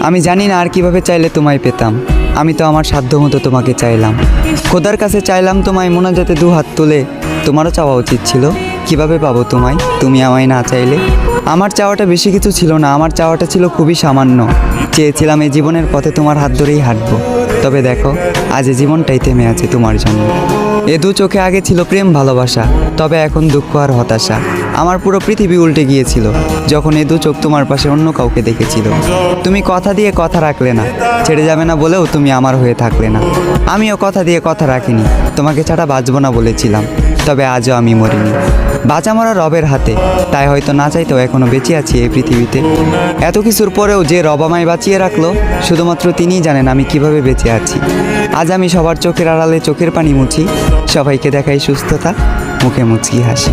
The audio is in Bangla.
আমি জানি না আর কিভাবে চাইলে তোমায় পেতাম। আমি তো আমার সাধ্য মতো তোমাকে চাইলাম, খোদার কাছে চাইলাম তোমায় মোনাজাতে দু হাত তুলে। তোমারও চাওয়া উচিত ছিল, কিভাবে পাবো তোমায় তুমি আমায় না চাইলে। আমার চাওয়াটা বেশি কিছু ছিল না, আমার চাওয়াটা ছিল খুবই সামান্য। চেয়েছিলাম এই জীবনের পথে তোমার হাত ধরেই হাঁটবো। তবে দেখো, আজ এই জীবনটাই থেমে আছে তোমার জন্য। এ দু চোখে আগে ছিল প্রেম ভালোবাসা, তবে এখন দুঃখ আর হতাশা। আমার পুরো পৃথিবী উল্টে গিয়েছিল যখন এ দু চোখ তোমার পাশে অন্য কাউকে দেখেছিল। তুমি কথা দিয়ে কথা রাখলে না, ছেড়ে যাবে না বলেও তুমি আমার হয়ে থাকলে না। আমিও কথা দিয়ে কথা রাখিনি, তোমাকে ছাড়া বাঁচবো না বলেছিলাম। তবে আজও আমি মরিনি, বাঁচা মরা রবের হাতে। তাই হয়তো না চাইতেও এখনো বেঁচে আছি এই পৃথিবীতে। এত কিছুর পরেও যে রব আমায় বাঁচিয়ে রাখলো, শুধুমাত্র তিনিই জানেন আমি কিভাবে বেঁচে আছি। আজ আমি সবার চোখের আড়ালে চোখের পানি মুছি, সবাইকে দেখাই সুস্থতা, মুখে মুচকি হাসি।